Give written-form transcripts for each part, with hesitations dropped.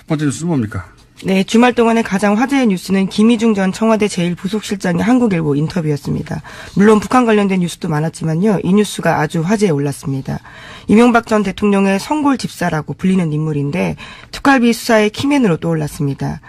첫 번째 뉴스는 뭡니까? 네, 주말 동안의 가장 화제의 뉴스는 김희중 전 청와대 제1부속실장의 한국일보 인터뷰였습니다. 물론 북한 관련된 뉴스도 많았지만요. 이 뉴스가 아주 화제에 올랐습니다. 이명박 전 대통령의 성골 집사라고 불리는 인물인데 특활비 수사의 키맨으로 떠올랐습니다.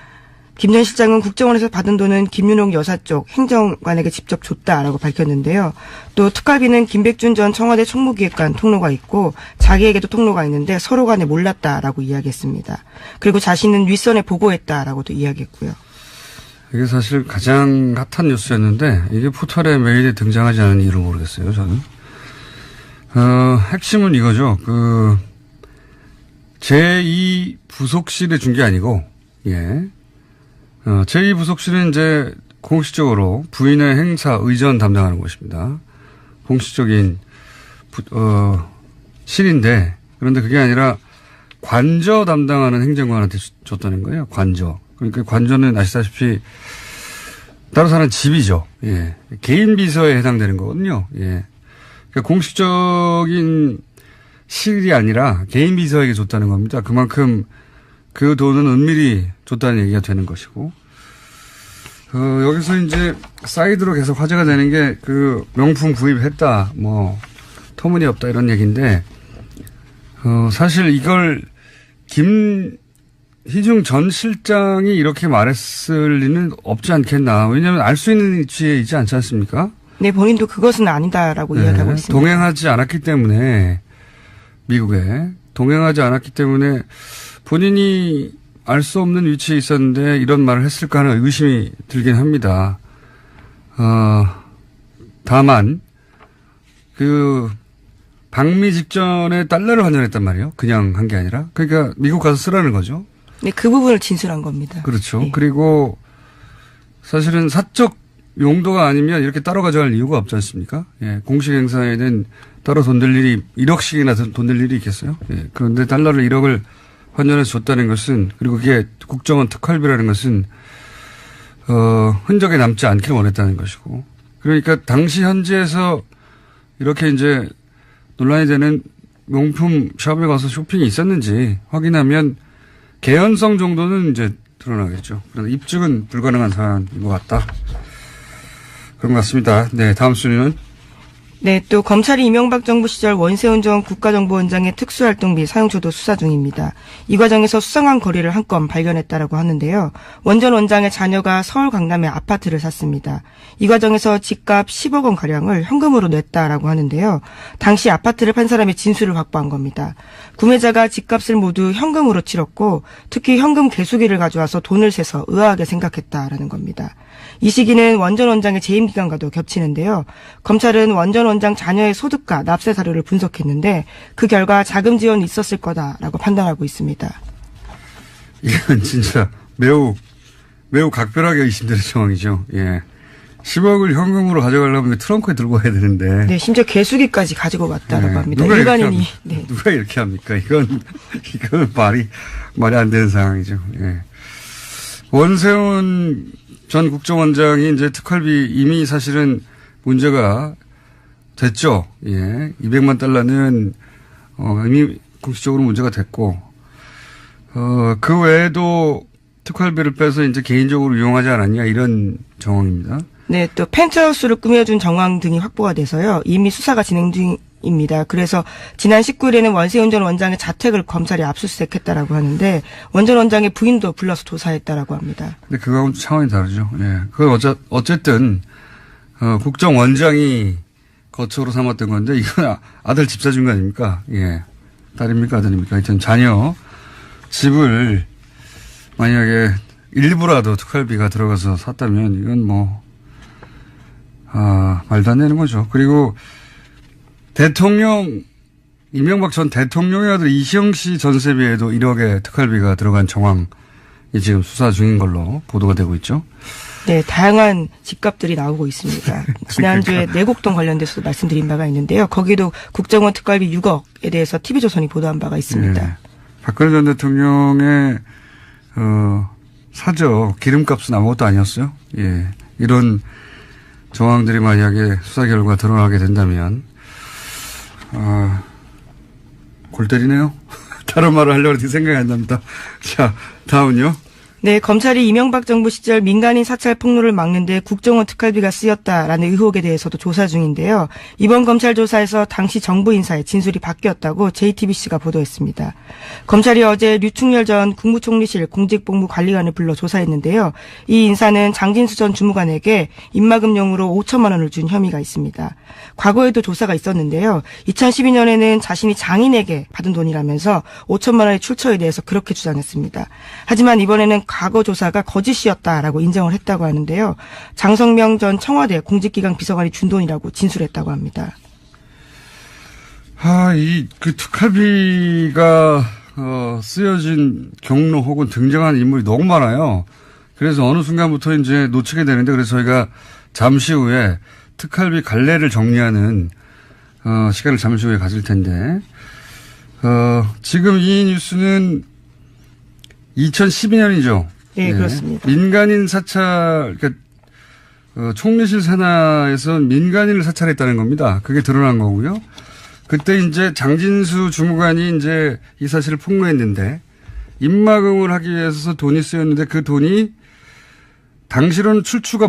김 전 실장은 국정원에서 받은 돈은 김윤옥 여사 쪽 행정관에게 직접 줬다라고 밝혔는데요. 또 특활비는 김백준 전 청와대 총무기획관 통로가 있고 자기에게도 통로가 있는데 서로 간에 몰랐다라고 이야기했습니다. 그리고 자신은 윗선에 보고했다라고도 이야기했고요. 이게 사실 가장 핫한 뉴스였는데 이게 포털에 메일에 등장하지 않은 이유를 모르겠어요. 저는. 핵심은 이거죠. 제2부속실에 준 게 아니고 제2부속실은 이제 공식적으로 부인의 행사 의전 담당하는 곳입니다. 공식적인 실인데 그런데 그게 아니라 관저 담당하는 행정관한테 줬다는 거예요. 관저. 그러니까 관저는 아시다시피 따로 사는 집이죠. 예. 개인 비서에 해당되는 거거든요. 예. 그러니까 공식적인 실이 아니라 개인 비서에게 줬다는 겁니다. 그만큼 그 돈은 은밀히 줬다는 얘기가 되는 것이고, 여기서 이제 사이드로 계속 화제가 되는 게 명품 구입했다, 터무니없다 이런 얘기인데, 사실 이걸 김희중 전 실장이 이렇게 말했을 리는 없지 않겠나. 왜냐하면 알 수 있는 위치에 있지 않지 않습니까? 네, 본인도 그것은 아니다라고 이야기하고 있습니다. 동행하지 않았기 때문에, 미국에 동행하지 않았기 때문에 본인이 알 수 없는 위치에 있었는데 이런 말을 했을까 하는 의심이 들긴 합니다. 다만 방미 직전에 달러를 환전했단 말이에요. 그냥 한 게 아니라. 그러니까 미국 가서 쓰라는 거죠. 네, 그 부분을 진술한 겁니다. 그렇죠. 네. 그리고 사실은 사적 용도가 아니면 이렇게 따로 가져갈 이유가 없지 않습니까? 예, 공식 행사에는 따로 돈 들 일이 1억씩이나 돈 들 일이 있겠어요? 예, 그런데 달러를 1억을 환전해서 줬다는 것은, 그리고 그게 국정원 특활비라는 것은 흔적에 남지 않기를 원했다는 것이고, 그러니까 당시 현지에서 이렇게 이제 논란이 되는 명품 샵에 가서 쇼핑이 있었는지 확인하면 개연성 정도는 이제 드러나겠죠. 그런데 입증은 불가능한 사안인 것 같다. 그런 것 같습니다. 네, 다음 순위는? 네, 또 검찰이 이명박 정부 시절 원세훈 전 국가정보원장의 특수활동비 사용처도 수사 중입니다. 이 과정에서 수상한 거리를 한 건 발견했다라고 하는데요. 원 전 원장의 자녀가 서울 강남에 아파트를 샀습니다. 이 과정에서 집값 10억 원 가량을 현금으로 냈다라고 하는데요. 당시 아파트를 판 사람의 진술을 확보한 겁니다. 구매자가 집값을 모두 현금으로 치렀고 특히 현금 개수기를 가져와서 돈을 세서 의아하게 생각했다라는 겁니다. 이 시기는 원 전 원장의 재임 기간과도 겹치는데요. 검찰은 원 전 원장 자녀의 소득과 납세 사료를 분석했는데 그 결과 자금 지원이 있었을 거다라고 판단하고 있습니다. 이건 진짜 매우 각별하게 의심되는 상황이죠. 예. 10억을 현금으로 가져가려면 트렁크에 들고 와야 되는데. 네, 심지어 개수기까지 가지고 왔다라고 합니다. 일반인이. 네. 누가 이렇게 합니까? 이건 말이 안 되는 상황이죠. 예. 원세훈 전 국정원장이 이제 특활비 이미 사실은 문제가 됐죠. 예. 200만 달러는, 이미 공식적으로 문제가 됐고, 그 외에도 특활비를 빼서 이제 개인적으로 이용하지 않았냐 이런 정황입니다. 네, 또 펜트하우스를 꾸며준 정황 등이 확보가 돼서요. 이미 수사가 진행 중입니다. 그래서 지난 19일에는 원세훈 전 원장의 자택을 검찰이 압수수색했다라고 하는데 원 전 원장의 부인도 불러서 조사했다라고 합니다. 근데 그거하고는 차원이 다르죠. 예. 그건 어쨌든 국정원장이 거처로 삼았던 건데 이건 아들 집 사준 거 아닙니까? 예. 딸입니까 아들입니까? 하여튼 자녀 집을 만약에 일부라도 특활비가 들어가서 샀다면 이건 말도 안 되는 거죠. 그리고 이명박 전 대통령의 아들 이시영 씨 전세비에도 1억의 특활비가 들어간 정황이 지금 수사 중인 걸로 보도가 되고 있죠. 네, 다양한 집값들이 나오고 있습니다. 지난주에 내곡동 관련돼서도 말씀드린 바가 있는데요. 거기도 국정원 특활비 6억에 대해서 TV조선이 보도한 바가 있습니다. 네. 박근혜 전 대통령의 사저 기름값은 아무것도 아니었어요. 예, 이런 정황들이 만약에 수사 결과 드러나게 된다면 골 때리네요. 다른 말을 하려고 했는데 생각이 안 납니다. 자, 다음은요. 네, 검찰이 이명박 정부 시절 민간인 사찰 폭로를 막는데 국정원 특활비가 쓰였다라는 의혹에 대해서도 조사 중인데요. 이번 검찰 조사에서 당시 정부 인사의 진술이 바뀌었다고 JTBC가 보도했습니다. 검찰이 어제 류충렬 전 국무총리실 공직복무관리관을 불러 조사했는데요. 이 인사는 장진수 전 주무관에게 입막음용으로 5천만 원을 준 혐의가 있습니다. 과거에도 조사가 있었는데요. 2012년에는 자신이 장인에게 받은 돈이라면서 5천만 원의 출처에 대해서 그렇게 주장했습니다. 하지만 이번에는 과거 조사가 거짓이었다라고 인정을 했다고 하는데요. 장성명 전 청와대 공직기강 비서관이 준 돈이라고 진술했다고 합니다. 그 특활비가 쓰여진 경로 혹은 등장한 인물이 너무 많아요. 그래서 어느 순간부터 이제 놓치게 되는데, 그래서 저희가 잠시 후에 특활비 갈래를 정리하는 시간을 잠시 후에 가질 텐데, 지금 이 뉴스는 2012년이죠. 네, 그렇습니다. 민간인 사찰, 그러니까 총리실 산하에서 민간인을 사찰했다는 겁니다. 그게 드러난 거고요. 그때 이제 장진수 주무관이 이제 이 사실을 폭로했는데, 입막음을 하기 위해서 돈이 쓰였는데 그 돈이 당시로는 출처가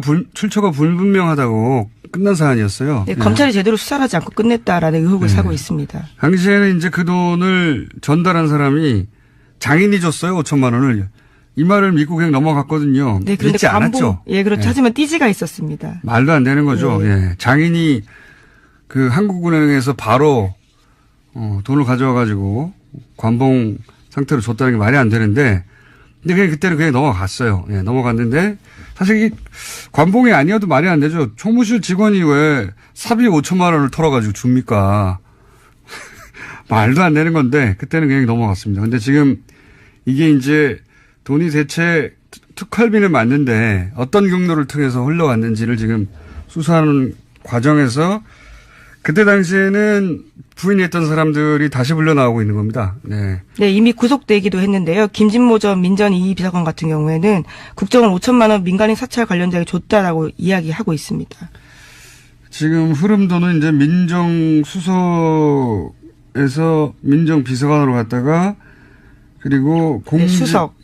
불분명하다고 끝난 사안이었어요. 네, 검찰이 제대로 수사를 하지 않고 끝냈다라는 의혹을 사고 있습니다. 당시에는 이제 그 돈을 전달한 사람이 장인이 줬어요. 5천만 원을. 이 말을 믿고 그냥 넘어갔거든요. 네, 그런데 믿지 않았죠. 예, 그렇죠. 하지만 띠지가 있었습니다. 말도 안 되는 거죠. 예. 장인이 그 한국은행에서 바로 돈을 가져와 가지고 관봉 상태로 줬다는 게 말이 안 되는데, 근데 그냥 그때는 그냥 넘어갔어요. 예, 넘어갔는데 사실 이 관봉이 아니어도 말이 안 되죠. 총무실 직원이 왜 사비 5천만 원을 털어가지고 줍니까? 말도 안 되는 건데 그때는 그냥 넘어갔습니다. 근데 지금 이게 이제 돈이 대체 특활비는 맞는데 어떤 경로를 통해서 흘러갔는지를 지금 수사하는 과정에서 그때 당시에는 부인했던 사람들이 다시 불려 나오고 있는 겁니다. 네. 네, 이미 구속되기도 했는데요. 김진모 전 민전 2위 비서관 같은 경우에는 국정원 5천만 원 민간인 사찰 관련자에게 줬다라고 이야기하고 있습니다. 지금 흐름도는 이제 민정수석에서 민정비서관으로 갔다가 그리고 수석.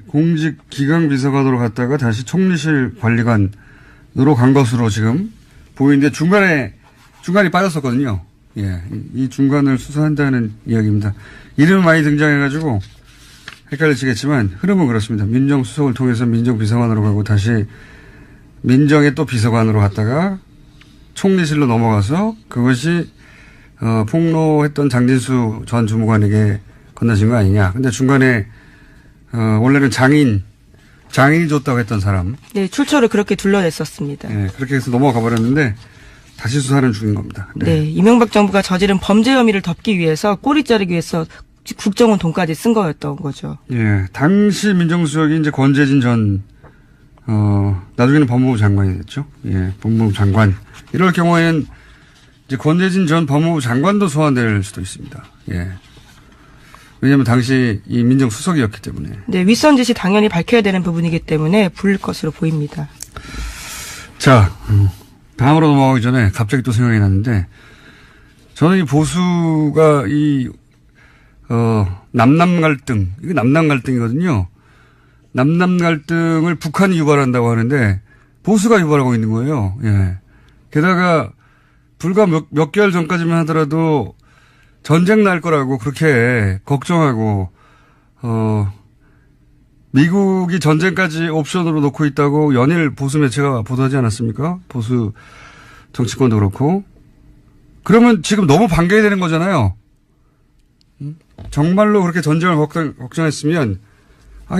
공직기강비서관으로 갔다가 다시 총리실 관리관으로 간 것으로 지금 보이는데 중간이 빠졌었거든요. 예. 이 중간을 수사한다는 이야기입니다. 이름은 많이 등장해가지고 헷갈리시겠지만 흐름은 그렇습니다. 민정수석을 통해서 민정비서관으로 가고 다시 민정의 또 비서관으로 갔다가 총리실로 넘어가서 그것이 폭로했던 장진수 전 주무관에게 건너진 거 아니냐. 근데 중간에 원래는 장인이 줬다고 했던 사람. 네, 출처를 그렇게 둘러냈었습니다. 네, 그렇게 해서 넘어가 버렸는데 다시 수사는 중인 겁니다. 네, 이명박 정부가 저지른 범죄 혐의를 덮기 위해서 꼬리 자르기 위해서 국정원 돈까지 쓴 거였던 거죠. 예, 당시 민정수석이 이제 권재진 전 나중에는 법무부 장관이 됐죠. 예, 법무부 장관. 이럴 경우에는 이제 권재진 전 법무부 장관도 소환될 수도 있습니다. 예. 왜냐하면 당시 이 민정수석이었기 때문에. 네, 윗선 지시 당연히 밝혀야 되는 부분이기 때문에 부를 것으로 보입니다. 자, 다음으로 넘어가기 전에 갑자기 또 생각이 났는데, 저는 이 보수가 남남 갈등, 이게 남남 갈등이거든요. 남남 갈등을 북한이 유발한다고 하는데, 보수가 유발하고 있는 거예요. 예. 게다가, 불과 몇 개월 전까지만 하더라도, 전쟁 날 거라고 그렇게 걱정하고, 미국이 전쟁까지 옵션으로 놓고 있다고 연일 보수 매체가 보도하지 않았습니까? 보수 정치권도 그렇고. 그러면 지금 너무 반겨야 되는 거잖아요. 정말로 그렇게 전쟁을 걱정했으면,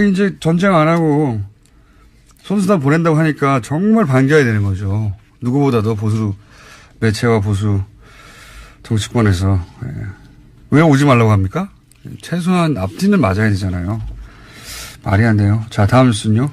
이제 전쟁 안 하고 선수단 보낸다고 하니까 정말 반겨야 되는 거죠. 누구보다도 보수 매체와 보수 정치권에서. 왜 오지 말라고 합니까? 최소한 앞뒤는 맞아야 되잖아요. 말이 안 돼요. 자, 다음 뉴스는요.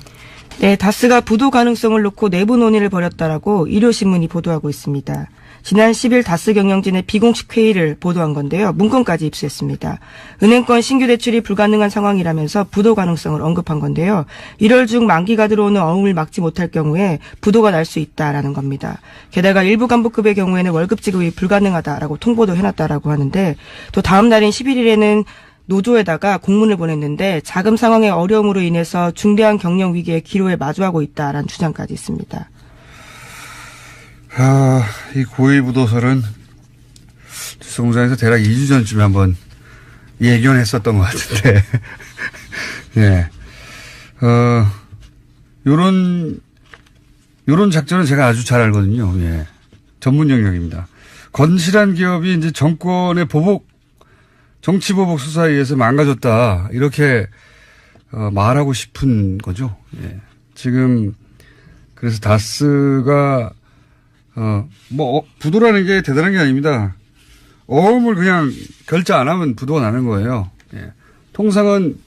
네, 다스가 부도 가능성을 놓고 내부 논의를 벌였다라고 일요신문이 보도하고 있습니다. 지난 10일 다스 경영진의 비공식 회의를 보도한 건데요. 문건까지 입수했습니다. 은행권 신규 대출이 불가능한 상황이라면서 부도 가능성을 언급한 건데요. 1월 중 만기가 들어오는 어음을 막지 못할 경우에 부도가 날 수 있다라는 겁니다. 게다가 일부 간부급의 경우에는 월급 지급이 불가능하다라고 통보도 해놨다라고 하는데, 또 다음 날인 11일에는 노조에다가 공문을 보냈는데 자금 상황의 어려움으로 인해서 중대한 경영 위기의 기로에 마주하고 있다라는 주장까지 있습니다. 이 고위부도설은 뉴스공장에서 대략 2주 전쯤에 한번 예견했었던 것 같은데, 예. 요런 작전은 제가 아주 잘 알거든요. 예. 전문 영역입니다. 건실한 기업이 이제 정권의 정치 보복 수사에 의해서 망가졌다. 이렇게, 말하고 싶은 거죠. 예. 지금, 그래서 다스가, 부도라는 게 대단한 게 아닙니다. 어음을 그냥 결자 안 하면 부도가 나는 거예요. 예. 통상은,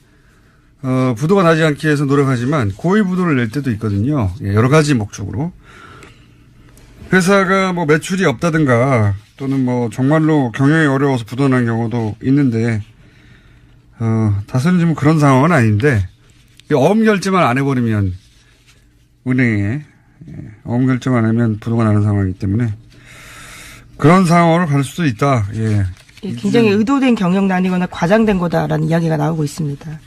부도가 나지 않기 위해서 노력하지만 고의 부도를 낼 때도 있거든요. 예, 여러 가지 목적으로. 회사가 뭐 매출이 없다든가 또는 뭐 정말로 경영이 어려워서 부도 난 경우도 있는데, 다스는 지금 그런 상황은 아닌데, 어음 결제만 안 해버리면 은행에, 어음 결제만 안 하면 부도가 나는 상황이기 때문에 그런 상황으로 갈 수도 있다. 예. 굉장히 의도된 경영난이거나 과장된 거다라는 이야기가 나오고 있습니다.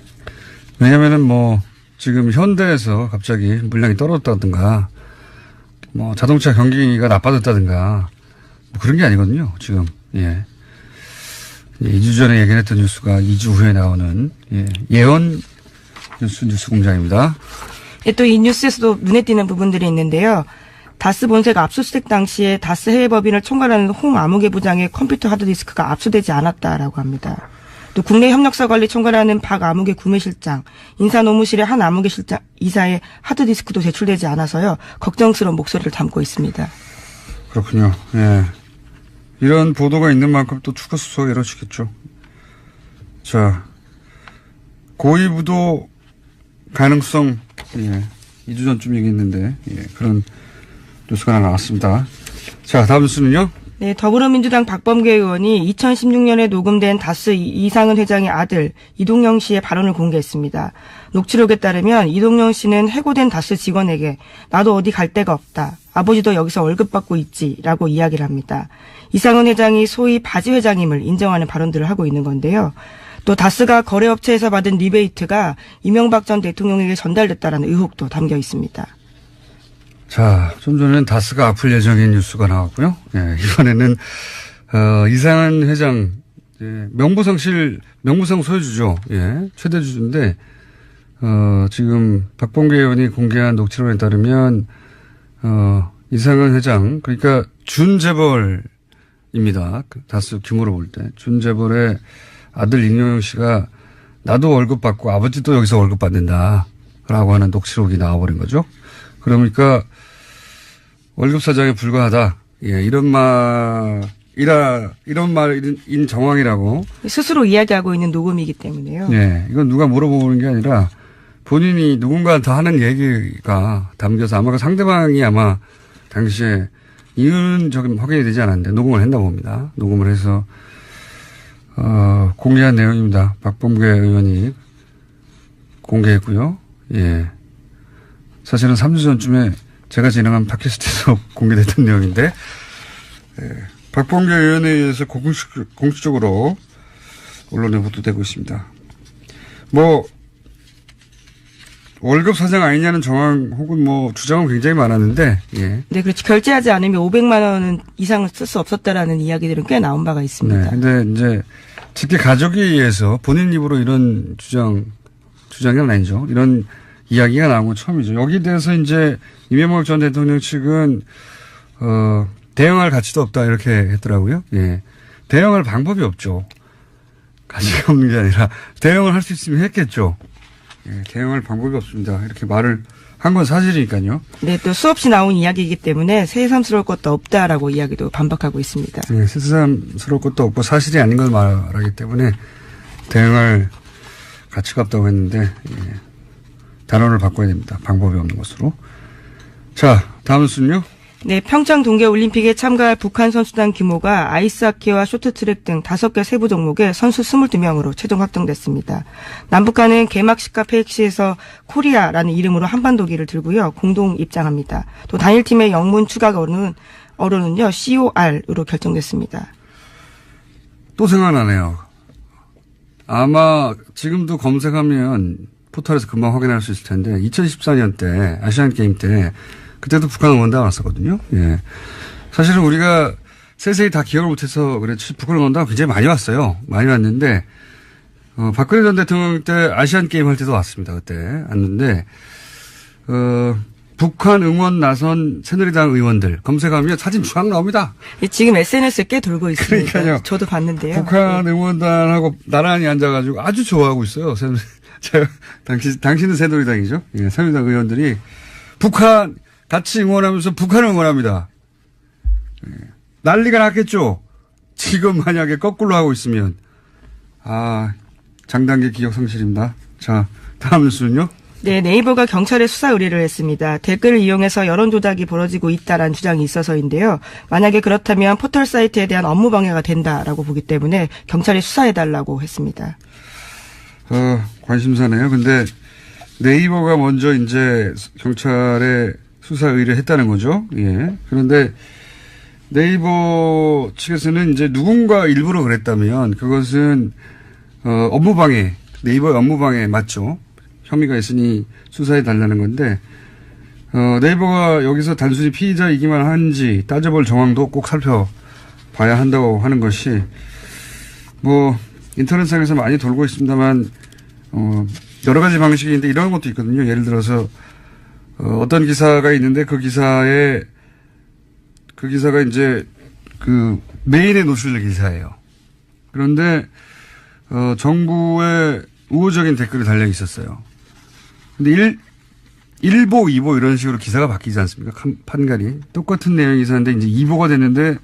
왜냐면은 뭐 지금 현대에서 갑자기 물량이 떨어졌다든가 뭐 자동차 경기가 나빠졌다든가 뭐 그런 게 아니거든요. 지금. 예. 2주 전에 예견했던 뉴스가 2주 후에 나오는 예언 뉴스 공장입니다. 또 이 뉴스에서도 눈에 띄는 부분들이 있는데요. 다스 본사가 압수수색 당시에 다스 해외법인을 총괄하는 홍 아무개 부장의 컴퓨터 하드디스크가 압수되지 않았다라고 합니다. 또 국내 협력사 관리 총괄하는 박 아무개 구매실장, 인사노무실의 한 아무개 실장 이사의 하드디스크도 제출되지 않아서요. 걱정스러운 목소리를 담고 있습니다. 그렇군요. 예. 이런 보도가 있는 만큼 또 추가 수사가 이루어지겠죠. 자, 고위부도 가능성, 2주 전쯤 얘기했는데, 그런 뉴스가 하나 나왔습니다. 자, 다음 뉴스는요? 네, 더불어민주당 박범계 의원이 2016년에 녹음된 다스 이상은 회장의 아들 이동영 씨의 발언을 공개했습니다. 녹취록에 따르면 이동영 씨는 해고된 다스 직원에게 나도 어디 갈 데가 없다. 아버지도 여기서 월급 받고 있지라고 이야기를 합니다. 이상은 회장이 소위 바지 회장임을 인정하는 발언들을 하고 있는 건데요. 또 다스가 거래업체에서 받은 리베이트가 이명박 전 대통령에게 전달됐다라는 의혹도 담겨 있습니다. 자, 좀 전에는 다스가 아플 예정인 뉴스가 나왔고요. 예, 이번에는, 이상한 회장, 명부상 소유주죠. 예, 최대 주주인데, 지금 박범계 의원이 공개한 녹취록에 따르면, 이상한 회장, 그러니까 준재벌입니다. 다스 규모로 볼 때. 준재벌의 아들 임영영 씨가 나도 월급 받고 아버지도 여기서 월급 받는다. 라고 하는 녹취록이 나와버린 거죠. 그러니까 월급 사장에 불과하다. 예, 이런 말인 정황이라고. 스스로 이야기하고 있는 녹음이기 때문에요. 예, 이건 누가 물어보는 게 아니라 본인이 누군가한테 하는 얘기가 담겨서 아마 그 상대방이 아마 당시에 이유는 저기 확인이 되지 않았는데 녹음을 했나 봅니다. 녹음을 해서, 공개한 내용입니다. 박범계 의원이 공개했고요. 예. 사실은 3주 전쯤에 제가 진행한 팟캐스트에서 공개됐던 내용인데, 박범계 의원에 의해서 공식적으로 언론에 보도되고 있습니다. 월급 사장 아니냐는 정황 혹은 주장은 굉장히 많았는데, 예. 네, 그렇죠. 결제하지 않으면 500만 원 이상을 쓸 수 없었다라는 이야기들은 꽤 나온 바가 있습니다. 네. 근데 이제 직계 가족에 의해서 본인 입으로 이런 주장은 아니죠. 이런 이야기가 나온 건 처음이죠. 여기에 대해서 이제 이명박 전 대통령 측은, 대응할 가치도 없다 이렇게 했더라고요. 예. 대응할 방법이 없죠. 가치가 없는 게 아니라 대응을 할 수 있으면 했겠죠. 예, 대응할 방법이 없습니다. 이렇게 말을 한 건 사실이니까요. 네, 또 수없이 나온 이야기이기 때문에 새삼스러울 것도 없다라고 이야기도 반박하고 있습니다. 네, 새삼스러울 것도 없고 사실이 아닌 걸 말하기 때문에 대응할 가치가 없다고 했는데, 예, 단어를 바꿔야 됩니다. 방법이 없는 것으로. 자, 다음 뉴스는요? 네, 평창 동계올림픽에 참가할 북한 선수단 규모가 아이스하키와 쇼트트랙 등 5개 세부 종목에 선수 22명으로 최종 확정됐습니다. 남북한은 개막식과 폐익식에서 코리아라는 이름으로 한반도기를 들고요. 공동 입장합니다. 또 단일팀의 영문 추가 어로는요. COR으로 결정됐습니다. 또 생각나네요. 아마 지금도 검색하면 포털에서 금방 확인할 수 있을 텐데 2014년 때 아시안 게임 때 그때도 북한 응원단 왔었거든요. 예. 사실은 우리가 세세히 다 기억을 못해서 그렇지 북한 응원단 굉장히 많이 왔어요. 많이 왔는데 박근혜 전 대통령 때 아시안 게임 할 때도 왔습니다. 그때 왔는데 북한 응원 나선 새누리당 의원들 검색하면 사진 쫙 나옵니다. 지금 SNS에 꽤 돌고 있습니다. 그러니까요. 저도 봤는데요. 북한 응원단하고 나란히 앉아가지고 아주 좋아하고 있어요. 당신은 새누리당이죠. 예, 새누리당 의원들이 북한 같이 응원하면서 북한을 응원합니다. 예, 난리가 났겠죠. 지금 만약에 거꾸로 하고 있으면 장단기 기억 상실입니다. 자, 다음 뉴스는요. 네, 네이버가 경찰에 수사 의뢰를 했습니다. 댓글을 이용해서 여론 조작이 벌어지고 있다라는 주장이 있어서인데요. 만약에 그렇다면 포털 사이트에 대한 업무 방해가 된다라고 보기 때문에 경찰이 수사해달라고 했습니다. 관심사네요. 근데 네이버가 먼저 이제 경찰에 수사 의뢰했다는 거죠. 예. 그런데 네이버 측에서는 이제 누군가 일부러 그랬다면 그것은 업무방해, 네이버의 업무방해 맞죠. 혐의가 있으니 수사해 달라는 건데 네이버가 여기서 단순히 피의자이기만 한지 따져볼 정황도 꼭 살펴봐야 한다고 하는 것이 뭐 인터넷상에서 많이 돌고 있습니다만 여러 가지 방식인데 이런 것도 있거든요. 예를 들어서 어떤 기사가 있는데 그 기사가 이제 그 메인에 노출될 기사예요. 그런데 정부의 우호적인 댓글이 달려 있었어요. 근데 1보, 2보 이런 식으로 기사가 바뀌지 않습니까? 판갈이. 똑같은 내용이 있었는데 이제 2보가 됐는데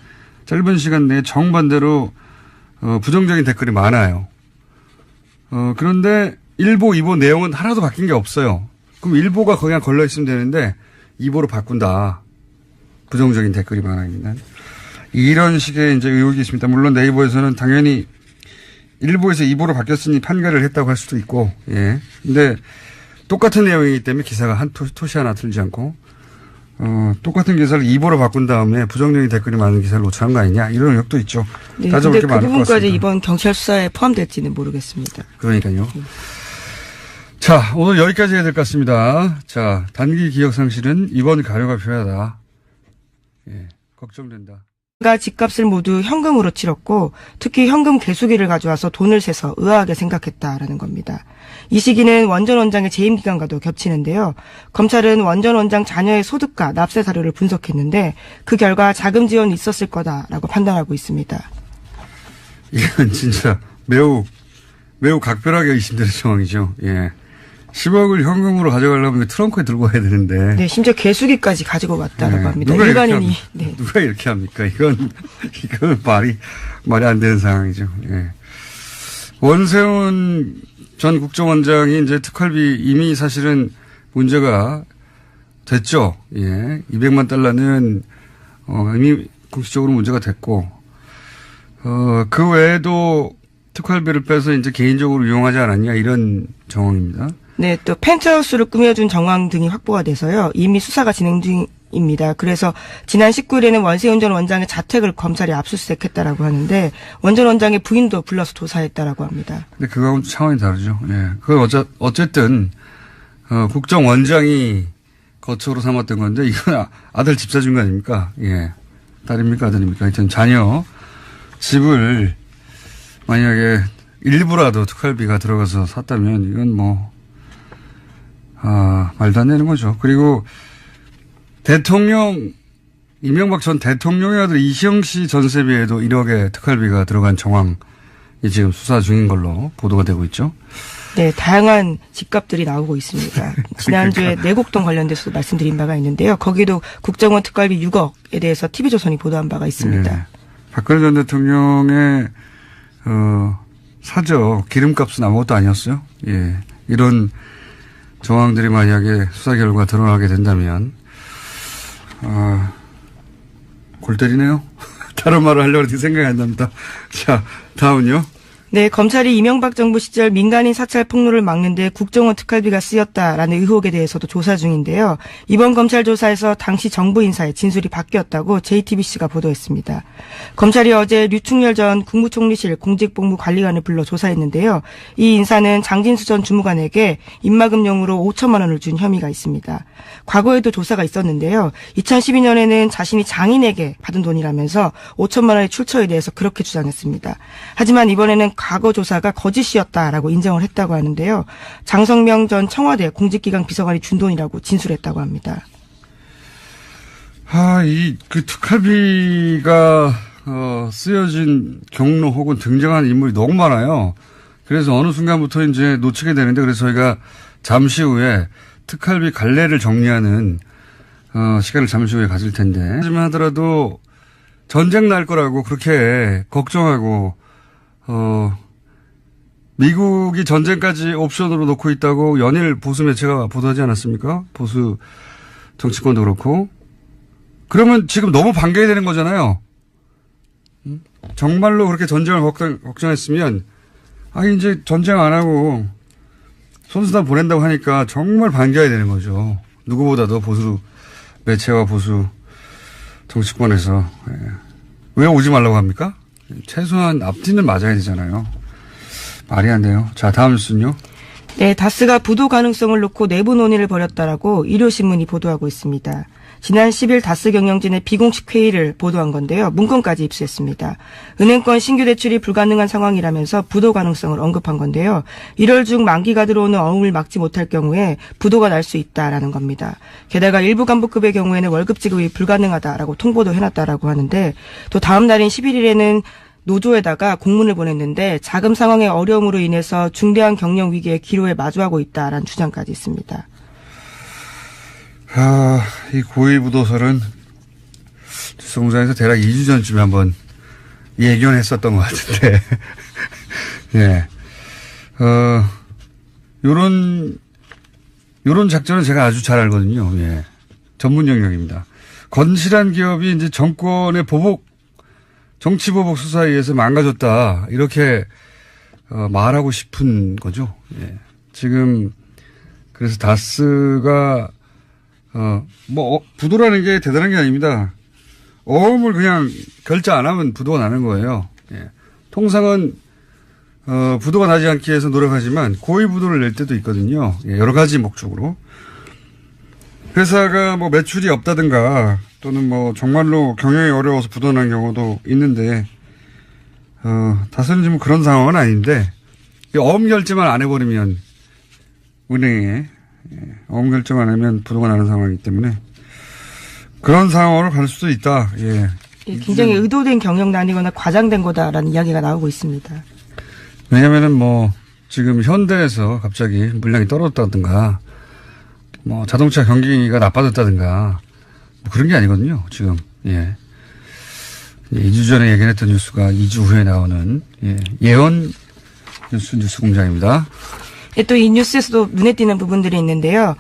짧은 시간 내에 정반대로 부정적인 댓글이 많아요. 그런데 1보, 2보 내용은 하나도 바뀐 게 없어요. 그럼 1보가 그냥 걸려 있으면 되는데 2보로 바꾼다. 부정적인 댓글이 많아요. 이런 식의 이제 의혹이 있습니다. 물론 네이버에서는 당연히 1보에서 2보로 바뀌었으니 판결을 했다고 할 수도 있고, 예. 근데 똑같은 내용이기 때문에 기사가 한 토시 하나 틀리지 않고, 똑같은 기사를 2보로 바꾼 다음에 부정적인 댓글이 많은 기사를 노출한 거 아니냐, 이런 의혹도 있죠. 네, 따져볼 게 그 많을 것 같습니다. 부분까지 이번 경찰 수사에 포함될지는 모르겠습니다. 그러니까요. 자, 오늘 여기까지 해야 될 것 같습니다. 자, 단기 기억 상실은 이번 가료가 필요하다. 예, 걱정된다. 가 집값을 모두 현금으로 치렀고 특히 현금 개수기를 가져와서 돈을 세서 의아하게 생각했다라는 겁니다. 이 시기는 원 전 원장의 재임 기간과도 겹치는데요. 검찰은 원 전 원장 자녀의 소득과 납세 사료를 분석했는데 그 결과 자금 지원이 있었을 거다라고 판단하고 있습니다. 이건 진짜 매우 각별하게 의심되는 상황이죠. 예. 10억을 현금으로 가져가려면 트렁크에 들고 가야 되는데. 네, 심지어 개수기까지 가지고 왔다라고 합니다. 일반인이. 네. 누가 이렇게 합니까? 이건 말이 안 되는 상황이죠. 예. 원세훈 전 국정원장이 이제 특활비 이미 사실은 문제가 됐죠. 예. 200만 달러는 이미 공식적으로 문제가 됐고, 그 외에도 특활비를 빼서 이제 개인적으로 이용하지 않았냐 이런 정황입니다. 네, 또 펜트하우스를 꾸며준 정황 등이 확보가 돼서요. 이미 수사가 진행 중입니다. 그래서 지난 19일에는 원세훈 전 원장의 자택을 검찰이 압수수색했다라고 하는데 원 전 원장의 부인도 불러서 조사했다라고 합니다. 근데 그거하고는 차원이 다르죠. 예. 그건 어쨌든 국정원장이 거처로 삼았던 건데 이건 아들 집 사준 거 아닙니까? 예. 딸입니까? 아들입니까? 하여튼 자녀 집을 만약에 일부라도 특활비가 들어가서 샀다면 이건 말도 안 되는 거죠. 그리고 이명박 전 대통령의 아들 이시영 씨 전세비에도 1억의 특활비가 들어간 정황이 지금 수사 중인 걸로 보도가 되고 있죠. 네, 다양한 집값들이 나오고 있습니다. 지난주에 내곡동 관련돼서도 말씀드린 바가 있는데요. 거기도 국정원 특활비 6억에 대해서 TV조선이 보도한 바가 있습니다. 네. 박근혜 전 대통령의 사저 기름값은 아무것도 아니었어요. 예. 이런 정황들이 만약에 수사 결과 드러나게 된다면 골 때리네요. 다른 말을 하려고 해도 생각이 안 납니다. 자, 다음은요. 네, 검찰이 이명박 정부 시절 민간인 사찰 폭로를 막는 데 국정원 특활비가 쓰였다라는 의혹에 대해서도 조사 중인데요. 이번 검찰 조사에서 당시 정부 인사의 진술이 바뀌었다고 JTBC가 보도했습니다. 검찰이 어제 류충렬 전 국무총리실 공직복무관리관을 불러 조사했는데요. 이 인사는 장진수 전 주무관에게 입막음용으로 5천만 원을 준 혐의가 있습니다. 과거에도 조사가 있었는데요. 2012년에는 자신이 장인에게 받은 돈이라면서 5천만 원의 출처에 대해서 그렇게 주장했습니다. 하지만 이번에는 과거 조사가 거짓이었다라고 인정을 했다고 하는데요. 장성명 전 청와대 공직기강 비서관이 준 돈이라고 진술했다고 합니다. 그 특활비가 쓰여진 경로 혹은 등장한 인물이 너무 많아요. 그래서 어느 순간부터 이제 놓치게 되는데, 그래서 저희가 잠시 후에 특활비 갈래를 정리하는 시간을 잠시 후에 가질 텐데, 하지만 하더라도 전쟁 날 거라고 그렇게 걱정하고 미국이 전쟁까지 옵션으로 놓고 있다고 연일 보수 매체가 보도하지 않았습니까? 보수 정치권도 그렇고. 그러면 지금 너무 반겨야 되는 거잖아요. 정말로 그렇게 전쟁을 걱정했으면 이제 전쟁 안 하고 선수단 보낸다고 하니까 정말 반겨야 되는 거죠. 누구보다도 보수 매체와 보수 정치권에서. 왜 오지 말라고 합니까? 최소한 앞뒤는 맞아야 되잖아요. 말이 안 돼요. 자, 다음 뉴스는요. 네, 다스가 부도 가능성을 놓고 내부 논의를 벌였다라고 일요신문이 보도하고 있습니다. 지난 10일 다스 경영진의 비공식 회의를 보도한 건데요. 문건까지 입수했습니다. 은행권 신규 대출이 불가능한 상황이라면서 부도 가능성을 언급한 건데요. 1월 중 만기가 들어오는 어음을 막지 못할 경우에 부도가 날 수 있다라는 겁니다. 게다가 일부 간부급의 경우에는 월급 지급이 불가능하다라고 통보도 해놨다라고 하는데, 또 다음 날인 11일에는 노조에다가 공문을 보냈는데 자금 상황의 어려움으로 인해서 중대한 경영 위기의 기로에 마주하고 있다라는 주장까지 있습니다. 이 고위부도설은 뉴스공장에서 대략 2주 전쯤에 한번 예견했었던 것 같은데, 예. 요런 작전은 제가 아주 잘 알거든요. 예. 전문 영역입니다. 건실한 기업이 이제 정권의 정치보복 수사에 의해서 망가졌다. 이렇게, 말하고 싶은 거죠. 예. 지금, 그래서 다스가, 부도라는 게 대단한 게 아닙니다. 어음을 그냥 결제 안 하면 부도가 나는 거예요. 예. 통상은, 부도가 나지 않기 위해서 노력하지만 고의 부도를 낼 때도 있거든요. 예, 여러 가지 목적으로. 회사가 매출이 없다든가 또는 정말로 경영이 어려워서 부도 난 경우도 있는데, 다스는 지금 그런 상황은 아닌데, 어음 결제만 안 해버리면 은행에 어음 결제만 하면 부도가 나는 상황이기 때문에 그런 상황으로 갈 수도 있다. 예. 굉장히 의도된 경영난이거나 과장된 거다라는 이야기가 나오고 있습니다. 왜냐면은 지금 현대에서 갑자기 물량이 떨어졌다든가 자동차 경기가 나빠졌다든가 그런 게 아니거든요. 지금. 예. 2주 전에 예견했던 뉴스가 2주 후에 나오는 예언 뉴스 공장입니다. 또 이 뉴스에서도 눈에 띄는 부분들이 있는데요.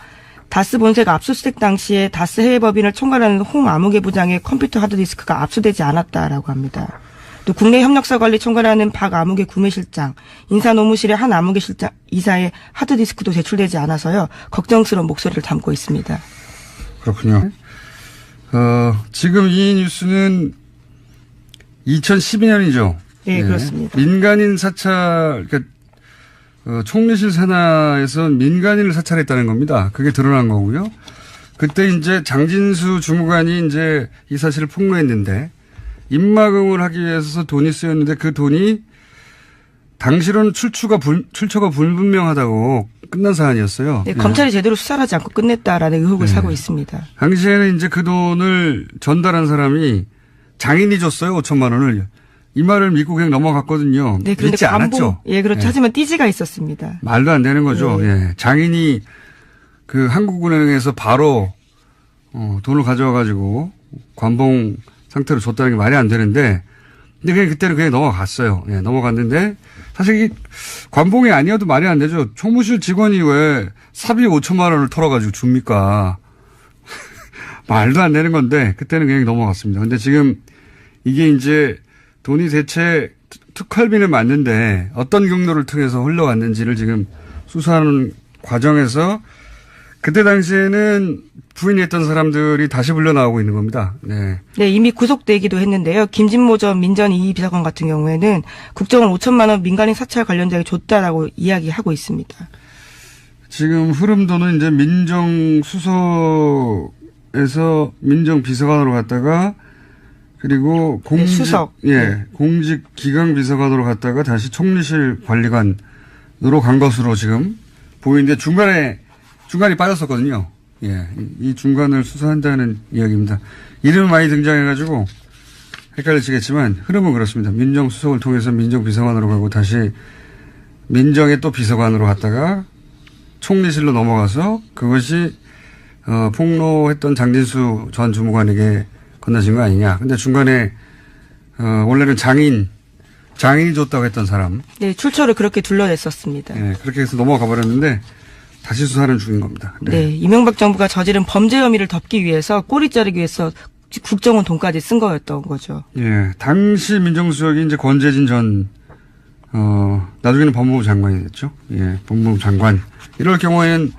다스 본사가 압수수색 당시에 다스 해외법인을 총괄하는 홍 아무개 부장의 컴퓨터 하드디스크가 압수되지 않았다라고 합니다. 또 국내 협력사 관리 총괄하는 박 아무개 구매실장, 인사노무실의 한 아무개 실장 이사의 하드디스크도 제출되지 않아서요. 걱정스러운 목소리를 담고 있습니다. 그렇군요. 지금 이 뉴스는 2012년이죠. 네, 예. 그렇습니다. 민간인 사찰, 그러니까 총리실 산하에서 민간인을 사찰했다는 겁니다. 그게 드러난 거고요. 그때 이제 장진수 주무관이 이제 이 사실을 폭로했는데 입막음을 하기 위해서 돈이 쓰였는데 그 돈이 당시로는 출처가 불분명하다고 끝난 사안이었어요. 네, 검찰이 제대로 수사를 하지 않고 끝냈다라는 의혹을 사고 있습니다. 당시에는 이제 그 돈을 전달한 사람이 장인이 줬어요. 5천만 원을. 이 말을 믿고 그냥 넘어갔거든요. 네, 그런데 믿지 않았죠. 예, 그렇죠. 하지만 띠지가 있었습니다. 말도 안 되는 거죠. 예. 장인이 그 한국은행에서 바로 돈을 가져와가지고 관봉 상태로 줬다는 게 말이 안 되는데, 근데 그냥 그때는 그냥 넘어갔어요. 예, 넘어갔는데 사실 이게 관봉이 아니어도 말이 안 되죠. 총무실 직원이 왜 사비 5천만 원을 털어가지고 줍니까? 말도 안 되는 건데 그때는 그냥 넘어갔습니다. 근데 지금 이게 이제 돈이 대체 특활비는 맞는데 어떤 경로를 통해서 흘러갔는지를 지금 수사하는 과정에서 그때 당시에는 부인했던 사람들이 다시 불려 나오고 있는 겁니다. 네. 네, 이미 구속되기도 했는데요. 김진모 전 민전 2위 비서관 같은 경우에는 국정원 5천만 원 민간인 사찰 관련자에게 줬다라고 이야기하고 있습니다. 지금 흐름도는 이제 민정수석에서 민정비서관으로 갔다가 그리고 수석. 공직기강비서관으로 갔다가 다시 총리실 관리관으로 간 것으로 지금 보이는데 중간이 빠졌었거든요. 예, 이 중간을 수사한다는 이야기입니다. 이름이 많이 등장해가지고 헷갈리시겠지만 흐름은 그렇습니다. 민정수석을 통해서 민정비서관으로 가고 다시 민정의 또 비서관으로 갔다가 총리실로 넘어가서 그것이 폭로했던 장진수 전 주무관에게 건너진 거 아니냐. 근데 중간에 원래는 장인이 줬다고 했던 사람. 네, 출처를 그렇게 둘러냈었습니다. 네, 그렇게 해서 넘어가 버렸는데 다시 수사는 중인 겁니다. 네, 이명박 정부가 저지른 범죄 혐의를 덮기 위해서 꼬리 자르기 위해서 국정원 돈까지 쓴 거였던 거죠. 예, 당시 민정수석이 이제 권재진 전 나중에는 법무부 장관이 됐죠. 예, 법무부 장관. 이럴 경우에는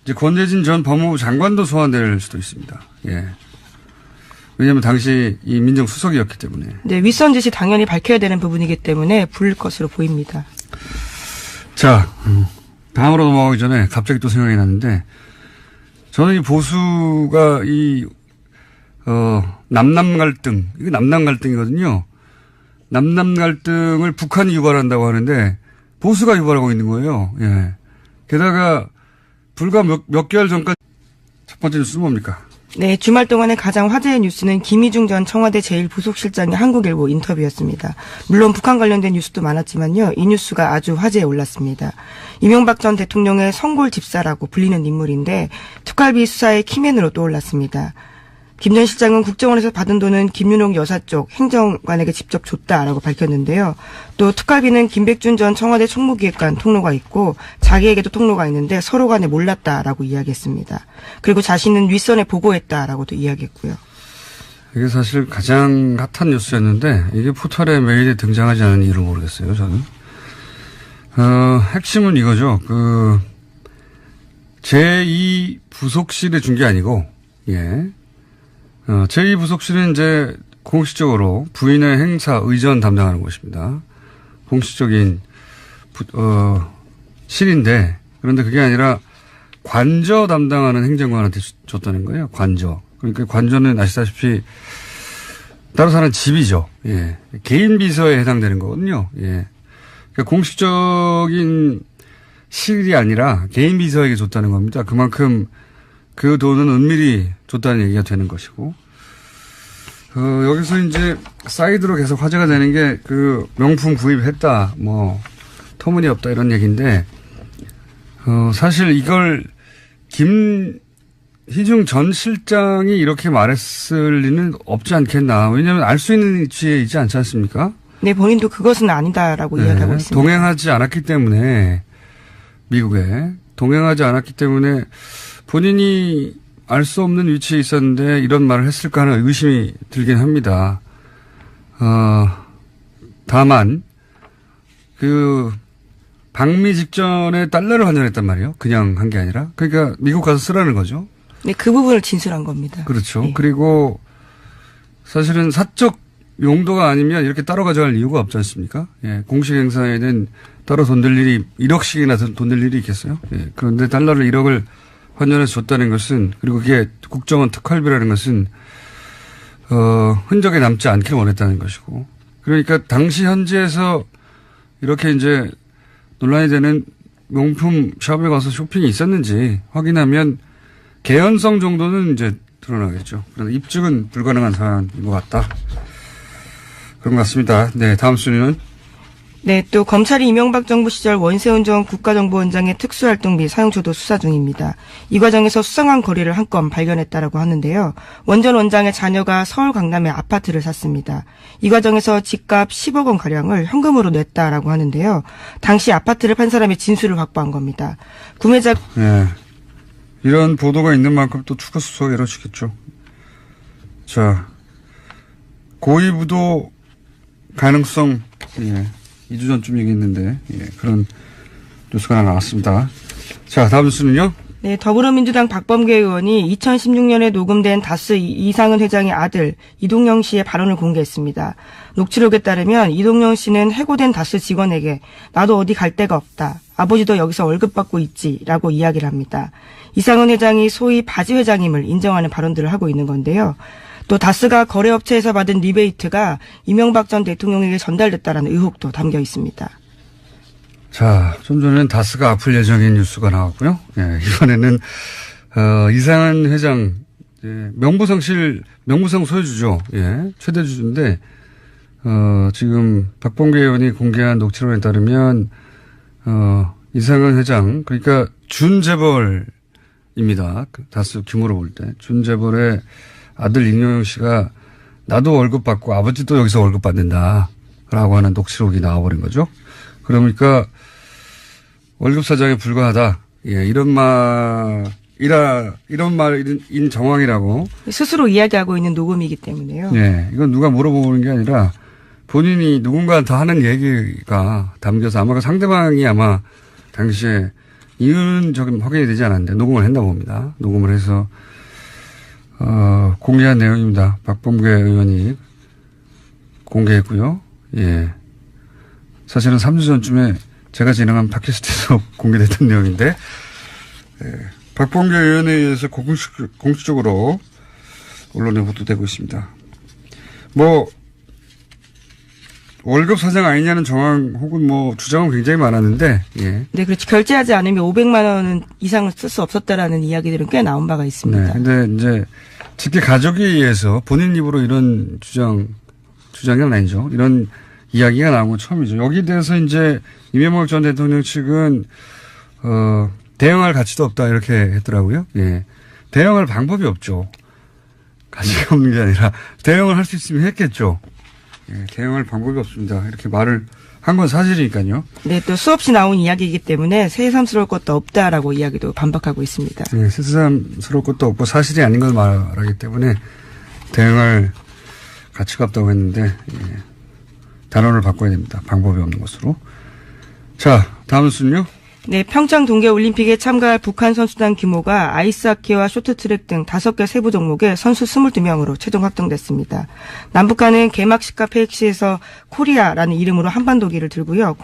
이제 권재진 전 법무부 장관도 소환될 수도 있습니다. 예. 왜냐하면 당시 이 민정수석이었기 때문에. 네, 윗선 지시 당연히 밝혀야 되는 부분이기 때문에 불릴 것으로 보입니다. 자, 다음으로 넘어가기 전에 갑자기 또 생각이 났는데 저는 이 보수가 남남 갈등, 이거 남남 갈등이거든요. 남남 갈등을 북한이 유발한다고 하는데 보수가 유발하고 있는 거예요. 예. 게다가 불과 몇 개월 전까지 첫 번째 뉴스는 뭡니까? 네, 주말 동안에 가장 화제의 뉴스는 김희중 전 청와대 제1부속실장의 한국일보 인터뷰였습니다. 물론 북한 관련된 뉴스도 많았지만요. 이 뉴스가 아주 화제에 올랐습니다. 이명박 전 대통령의 성골 집사라고 불리는 인물인데 특활비 수사의 키맨으로 떠올랐습니다. 김 전 실장은 국정원에서 받은 돈은 김윤옥 여사 쪽 행정관에게 직접 줬다라고 밝혔는데요. 또 특활비는 김백준 전 청와대 총무기획관 통로가 있고 자기에게도 통로가 있는데 서로 간에 몰랐다라고 이야기했습니다. 그리고 자신은 윗선에 보고했다라고도 이야기했고요. 이게 사실 가장 핫한 뉴스였는데 이게 포털에 메일에 등장하지 않은 이유를 모르겠어요. 저는. 핵심은 이거죠. 제2부속실에 준 게 아니고 예. 제2부속실은 이제 공식적으로 부인의 행사 의전 담당하는 곳입니다. 공식적인 실인데 그런데 그게 아니라 관저 담당하는 행정관한테 줬다는 거예요. 관저. 그러니까 관저는 아시다시피 따로 사는 집이죠. 예. 개인 비서에 해당되는 거거든요. 예. 그러니까 공식적인 실이 아니라 개인 비서에게 줬다는 겁니다. 그만큼 그 돈은 은밀히 줬다는 얘기가 되는 것이고, 여기서 이제 사이드로 계속 화제가 되는 게 명품 구입했다, 터무니없다 이런 얘기인데, 사실 이걸 김희중 전 실장이 이렇게 말했을 리는 없지 않겠나. 왜냐하면 알 수 있는 위치에 있지 않지 않습니까? 네, 본인도 그것은 아니다라고 이야기하고 있습니다. 동행하지 않았기 때문에, 미국에 동행하지 않았기 때문에 본인이 알 수 없는 위치에 있었는데 이런 말을 했을까 하는 의심이 들긴 합니다. 다만 방미 직전에 달러를 환전했단 말이에요. 그냥 한 게 아니라. 그러니까 미국 가서 쓰라는 거죠. 네, 그 부분을 진술한 겁니다. 그렇죠. 네. 그리고 사실은 사적 용도가 아니면 이렇게 따로 가져갈 이유가 없지 않습니까? 예, 공식 행사에는 따로 돈 들 일이 1억씩이나 돈 들 일이 있겠어요? 예, 그런데 달러를 1억을 환전해서 줬다는 것은, 그리고 그게 국정원 특활비라는 것은 흔적에 남지 않길 원했다는 것이고, 그러니까 당시 현지에서 이렇게 이제 논란이 되는 명품 샵에 가서 쇼핑이 있었는지 확인하면 개연성 정도는 이제 드러나겠죠. 그런데 입증은 불가능한 사안인 것 같다. 그런 것 같습니다. 네, 다음 순위는? 네, 또 검찰이 이명박 정부 시절 원세훈 전 국가정보원장의 특수활동비 사용처도 수사 중입니다. 이 과정에서 수상한 거리를 한 건 발견했다라고 하는데요. 원 전 원장의 자녀가 서울 강남에 아파트를 샀습니다. 이 과정에서 집값 10억 원 가량을 현금으로 냈다라고 하는데요. 당시 아파트를 판 사람의 진술을 확보한 겁니다. 구매자. 네, 이런 보도가 있는 만큼 또 추가 수사가 이루어지겠죠. 자, 고의부도 가능성 예. 2주 전쯤 얘기했는데, 예. 그런 뉴스가 하나 나왔습니다. 자, 다음 뉴스는요? 네, 더불어민주당 박범계 의원이 2016년에 녹음된 다스 이상은 회장의 아들 이동영 씨의 발언을 공개했습니다. 녹취록에 따르면 이동영 씨는 해고된 다스 직원에게 나도 어디 갈 데가 없다. 아버지도 여기서 월급 받고 있지라고 이야기를 합니다. 이상은 회장이 소위 바지 회장임을 인정하는 발언들을 하고 있는 건데요. 또 다스가 거래업체에서 받은 리베이트가 이명박 전 대통령에게 전달됐다라는 의혹도 담겨 있습니다. 자, 좀 전에는 다스가 아플 예정인 뉴스가 나왔고요. 예, 이번에는, 이상한 회장, 예, 명부상 소유주죠. 예, 최대 주주인데, 지금 박범계 의원이 공개한 녹취록에 따르면, 이상한 회장, 그러니까 준재벌입니다. 그 다스 규모로 볼 때. 준재벌의 아들 이동영 씨가 나도 월급 받고 아버지도 여기서 월급 받는다. 라고 하는 녹취록이 나와버린 거죠. 그러니까, 월급 사장에 불과하다. 예, 이런 말인 정황이라고. 스스로 이야기하고 있는 녹음이기 때문에요. 예, 이건 누가 물어보는 게 아니라 본인이 누군가한테 하는 얘기가 담겨서 아마 그 상대방이 아마 당시에 이유는 조금 확인이 되지 않았는데 녹음을 했나 봅니다. 녹음을 해서, 공개한 내용입니다. 박범계 의원이 공개했고요. 예. 사실은 3주 전쯤에 제가 진행한 팟캐스트에서 공개됐던 내용인데, 예, 박범계 의원에 의해서 공식적으로 언론에 보도되고 있습니다. 뭐, 월급 사장 아니냐는 정황 혹은 뭐 주장은 굉장히 많았는데, 예. 네, 그렇지. 결제하지 않으면 500만 원 이상을 쓸 수 없었다라는 이야기들은 꽤 나온 바가 있습니다. 네. 근데 이제 직계 가족에 의해서 본인 입으로 이런 주장은 아니죠. 이런 이야기가 나온 건 처음이죠. 여기에 대해서 이제 이명박 전 대통령 측은, 대응할 가치도 없다 이렇게 했더라고요. 예. 대응할 방법이 없죠. 가치가 없는 게 아니라 대응을 할 수 있으면 했겠죠. 예. 대응할 방법이 없습니다. 이렇게 말을 한 건 사실이니까요. 네, 또 수없이 나온 이야기이기 때문에 새삼스러울 것도 없다라고 이야기도 반박하고 있습니다. 예. 새삼스러울 것도 없고 사실이 아닌 걸 말하기 때문에 대응할 가치가 없다고 했는데, 예. 단어를 바꿔야 됩니다. 방법이 없는 것으로. 자, 다음 순요. 네, 평창 동계올림픽에 참가할 북한 선수단 규모가 아이스하키와 쇼트트랙 등 5개 세부 종목에 선수 22명으로 최종 확정됐습니다. 남북한은 개막식과 폐식식에서 코리아라는 이름으로 한반도기를 들고요.